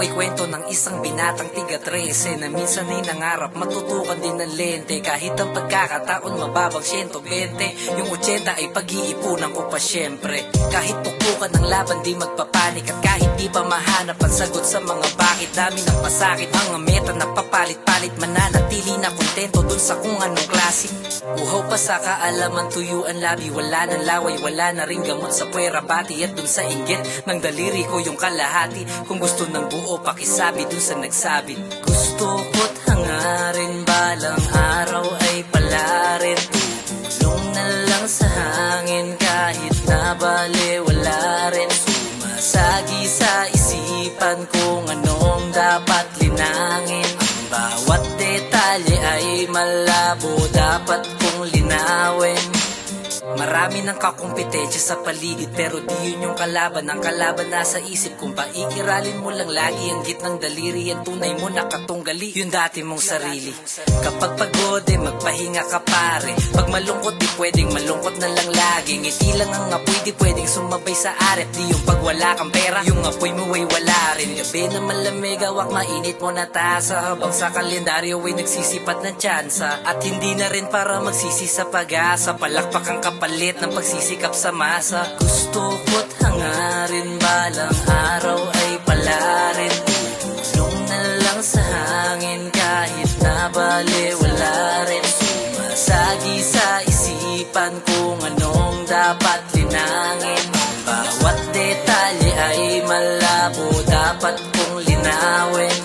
ay kwento ng isang binatang tiga 13 na minsan ay nangarap matutukan din ng lente. Kahit ang pagkakataon mababang 120, yung 80 ay pag-iipunan ko pa syempre. Kahit tuktukan ng laban di magpapanik, at kahit di pa mahanap ang sagot sa mga bakit, dami ng pasakit ang meta na papalit-palit, mananatili na kontento dun sa kung anong klasik. Uhaw pa sa kaalaman, tuyuan labi, wala ng laway, wala na ring gamot sa puwera bati. At dun sa inggit ng daliri ko yung kalahati, kung gusto ng buo pakisabi dun sa nagsabi. Gusto ko't hangarin, balang araw ay palarin, tulong na lang sa hangin kahit na bale wala rin. Sumasagi sa isipan kung anong dapat linangin, ang bawat detalye ay malabo, dapat kong linawin. Marami ng kakumpetensya sa paligid, pero di yun yung kalaban. Ang kalaban nasa isip, kung paiiralin mo lang lagi ang gitnang daliri, ang tunay mo nakatunggali yung dati mong sarili. Kapag pagod magpahinga ka pare, pag malungkot di pwedeng malungkot na lang lagi. Ngiti lang ang apoy, di pwedeng sumabay sa aret. Di yung pag wala kang pera, yung apoy mo ay wala rin. Gabi na malamig, awak mainit mo na tasa, habang sa kalendaryo ay nagsisipat ng tsansa. At hindi na rin para magsisi sa pag-asa, palakpak ang kapalit ng pagsisikap sa masa. Gusto ko't hangarin, balang araw ay palarin, tulong na lang sa hangin kahit na bale wala rin. Sumasagi sa isipan kung anong dapat linangin, bawat detalye ay malabo, dapat kong linawin.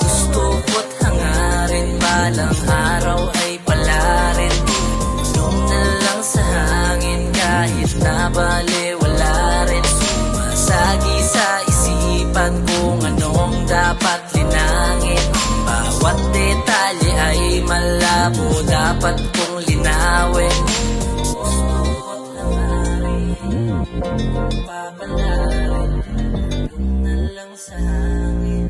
Gusto ko't hangarin, balang araw ay palarin, sa hangin kahit na bale wala rin. Sumasagi sa isipan kung anong dapat linangin, bawat detalye ay malabo, dapat kong linawin. Gusto ko't hangarin, papalarin, tulong na lang sa hangin,